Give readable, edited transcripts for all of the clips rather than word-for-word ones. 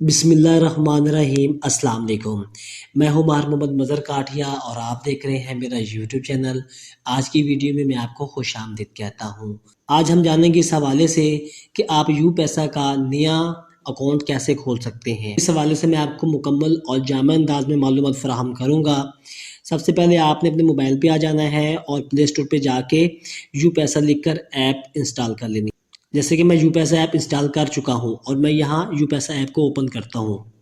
बिस्मिल्लाहिर्रहमानिर्रहीम अस्सलाम वालेकुम। मैं हूं मार मोहम्मद मज़हर काठिया और आप देख रहे हैं मेरा यूट्यूब चैनल। आज की वीडियो में मैं आपको खुशामदीद कहता हूं। आज हम जानेंगे इस हवाले से कि आप यू पैसा का नया अकाउंट कैसे खोल सकते हैं। इस हवाले से मैं आपको मुकम्मल और जामा अंदाज में मालूमात फराहम करूँगा। सबसे पहले आपने अपने मोबाइल पे आ जाना है और प्ले स्टोर पे जाके यू पैसा लिखकर ऐप इंस्टॉल कर लेनी। जैसे कि मैं यू पैसा ऐप इंस्टॉल कर चुका हूँ और मैं यहाँ यू पैसा ऐप को ओपन करता हूँ।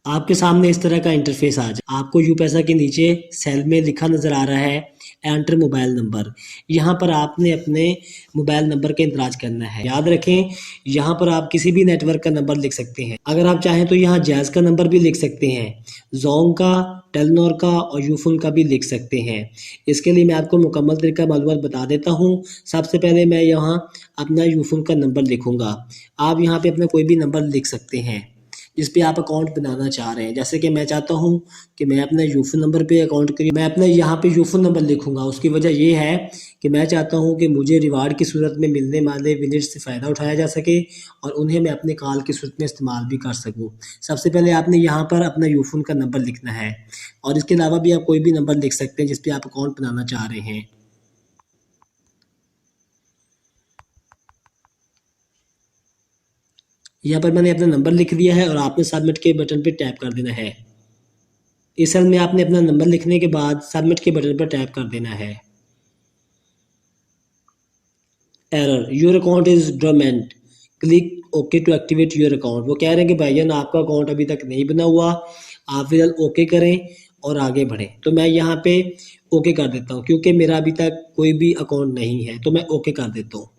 आपके सामने इस तरह का इंटरफेस आ जाए। आपको यू पैसा के नीचे सेल में लिखा नज़र आ रहा है एंटर मोबाइल नंबर। यहाँ पर आपने अपने मोबाइल नंबर का इंदराज करना है। याद रखें, यहाँ पर आप किसी भी नेटवर्क का नंबर लिख सकते हैं। अगर आप चाहें तो यहाँ जैज़ का नंबर भी लिख सकते हैं, जोंग का, टेलीनॉर का और यूफोन का भी लिख सकते हैं। इसके लिए मैं आपको मुकम्मल तरीका मालूमात बता देता हूँ। सबसे पहले मैं यहाँ अपना यूफोन का नंबर लिखूँगा। आप यहाँ पे अपना कोई भी नंबर लिख सकते हैं जिस पे आप अकाउंट बनाना चाह रहे हैं। जैसे कि मैं चाहता हूँ कि मैं अपना यूफो नंबर पे अकाउंट करी, मैं अपना यहाँ पे यूफो नंबर लिखूंगा। उसकी वजह ये है कि मैं चाहता हूँ कि मुझे रिवार्ड की सूरत में मिलने वाले विलेज से फ़ायदा उठाया जा सके और उन्हें मैं अपने कॉल की सूरत में इस्तेमाल भी कर सकूँ। सबसे पहले आपने यहाँ पर अपना यूफोन का नंबर लिखना है और इसके अलावा भी आप कोई भी नंबर लिख सकते हैं जिस पे आप अकाउंट बनाना चाह रहे हैं। यहाँ पर मैंने अपना नंबर लिख दिया है और आपने सबमिट के बटन पे टैप कर देना है। इस सेल में आपने अपना नंबर लिखने के बाद सबमिट के बटन पर टैप कर देना है। Error, your account is dormant, click okay to activate your account. वो कह रहे हैं कि भाईजान आपका अकाउंट अभी तक नहीं बना हुआ, आप फिलहाल ओके करें और आगे बढ़ें। तो मैं यहाँ पे ओके कर देता हूँ क्योंकि मेरा अभी तक कोई भी अकाउंट नहीं है, तो मैं ओके कर देता हूँ।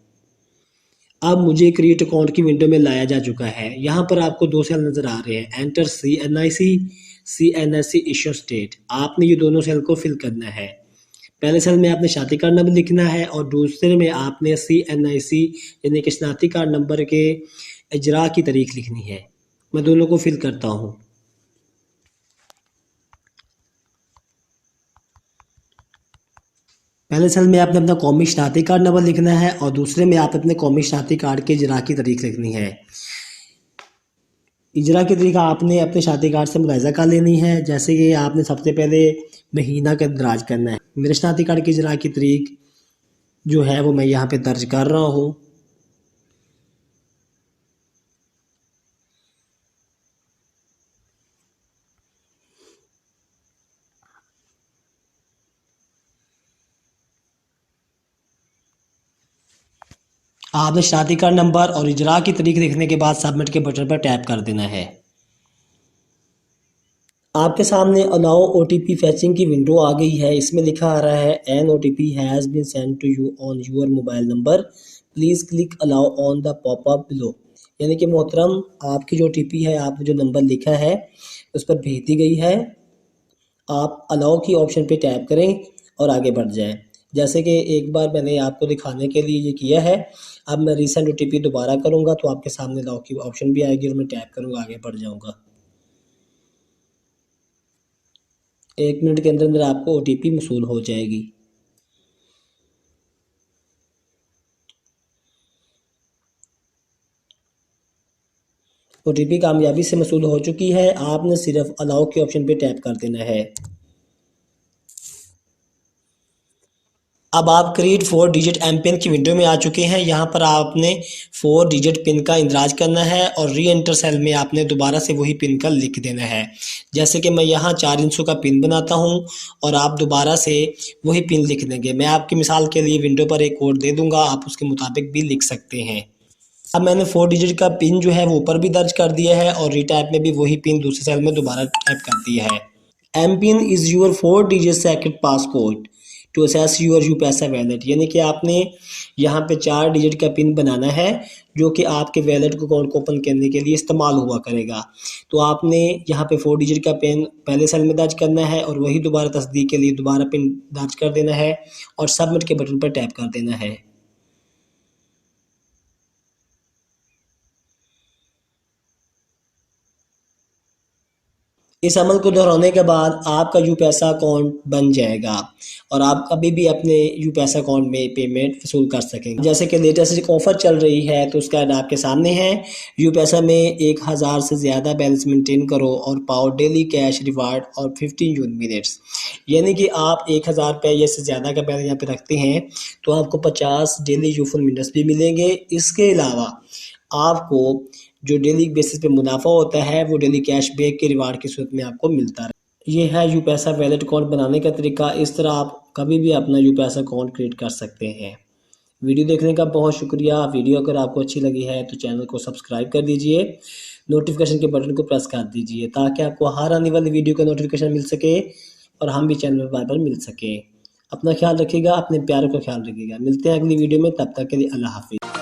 अब मुझे क्रिएट अकाउंट की विंडो में लाया जा चुका है। यहाँ पर आपको दो सेल नज़र आ रहे हैं, एंटर CNIC इश्यू स्टेट। आपने ये दोनों सेल को फिल करना है। पहले सेल में आपने शादी कार्ड नंबर लिखना है और दूसरे में आपने CNIC यानी कि शनाख्ती कार्ड नंबर के इजरा की तारीख लिखनी है। मैं दोनों को फिल करता हूँ। पहले सेल में आपने अपना कौमी शनाख्ती कार्ड नंबर लिखना है और दूसरे में आप अपने कौमी शनाख्ती कार्ड के इजरा की तारीख लिखनी है। इजरा की तारीख आपने अपने शादी कार्ड से मुलाहिजा कर लेनी है। जैसे कि आपने सबसे पहले महीना का इंदराज करना है। मेरे शनाख्ती कार्ड की इजरा की तारीख जो है वो मैं यहाँ पे दर्ज कर रहा हूँ। आपने शादी कार्ड नंबर और इजरा की तारीख लिखने के बाद सबमिट के बटन पर टैप कर देना है। आपके सामने अलाउ OTP फैचिंग की विंडो आ गई है। इसमें लिखा आ रहा है an OTP has been send to you on your mobile number, please click allow on the popup below. यानी कि मोहतरम, आपकी जो OTP है, आपने जो नंबर लिखा है उस पर भेज दी गई है। आप अलाउ की ऑप्शन पे टैप करें और आगे बढ़ जाएं। जैसे कि एक बार मैंने आपको दिखाने के लिए ये किया है। अब मैं रीसेंट OTP दोबारा करूँगा तो आपके सामने अलाउ की ऑप्शन भी आएगी और मैं टैप करूँगा, आगे बढ़ जाऊँगा। 1 मिनट के अंदर अंदर आपको OTP मसूल हो जाएगी। OTP कामयाबी से मसूल हो चुकी है। आपने सिर्फ अलाउ के ऑप्शन पे टैप कर देना है। अब आप क्रिएट 4 डिजिट एमपिन की विंडो में आ चुके हैं। यहाँ पर आपने 4 डिजिट पिन का इंदराज करना है और री एंटर सेल में आपने दोबारा से वही पिन का लिख देना है। जैसे कि मैं यहाँ 4 इंचों का पिन बनाता हूँ और आप दोबारा से वही पिन लिख देंगे। मैं आपकी मिसाल के लिए विंडो पर एक कोड दे दूँगा, आप उसके मुताबिक भी लिख सकते हैं। अब मैंने 4 डिजिट का पिन जो है वो ऊपर भी दर्ज कर दिया है और रीटाइप में भी वही पिन दूसरे सेल में दोबारा टाइप कर दिया है। M PIN is your 4 digit secret passcode to access your U Paisa wallet. यानी कि आपने यहाँ पे 4 डिजिट का पिन बनाना है जो कि आपके वैलेट को अकाउंट को ओपन करने के लिए इस्तेमाल हुआ करेगा। तो आपने यहाँ पे 4 डिजिट का पिन पहले सेल में दर्ज करना है और वही दोबारा तस्दीक के लिए दोबारा पिन दर्ज कर देना है और सबमिट के बटन पर टैप कर देना है। इस अमल को दोहराने के बाद आपका यू पैसा अकाउंट बन जाएगा और आप कभी भी अपने यू पैसा अकाउंट में पेमेंट वसूल कर सकेंगे। जैसे कि लेटेस्ट एक ऑफर चल रही है तो उसका ऐड आपके सामने है। यू पैसा में 1000 से ज़्यादा बैलेंस मेंटेन करो और पाओ डेली कैश रिवार्ड और 15 यून मिनट्स। यानी कि आप 1000 रुपये या से ज़्यादा का बैलेंस यहाँ पे रखते हैं तो आपको 50 डेली यूफुल मिनट्स भी मिलेंगे। इसके अलावा आपको जो डेली बेसिस पे मुनाफा होता है वो डेली कैशबैक के रिवार्ड की सूरत में आपको मिलता है। ये है यू पैसा वैलेट अकाउंट बनाने का तरीका। इस तरह आप कभी भी अपना यू पैसा अकाउंट क्रिएट कर सकते हैं। वीडियो देखने का बहुत शुक्रिया। वीडियो अगर आपको अच्छी लगी है तो चैनल को सब्सक्राइब कर दीजिए, नोटिफिकेशन के बटन को प्रेस कर दीजिए ताकि आपको हर आने वाली वीडियो का नोटिफिकेशन मिल सके और हम भी चैनल पर बार मिल सके। अपना ख्याल रखिएगा, अपने प्यारों का ख्याल रखिएगा। मिलते हैं अगली वीडियो में, तब तक के लिए अल्लाह हाफिज़।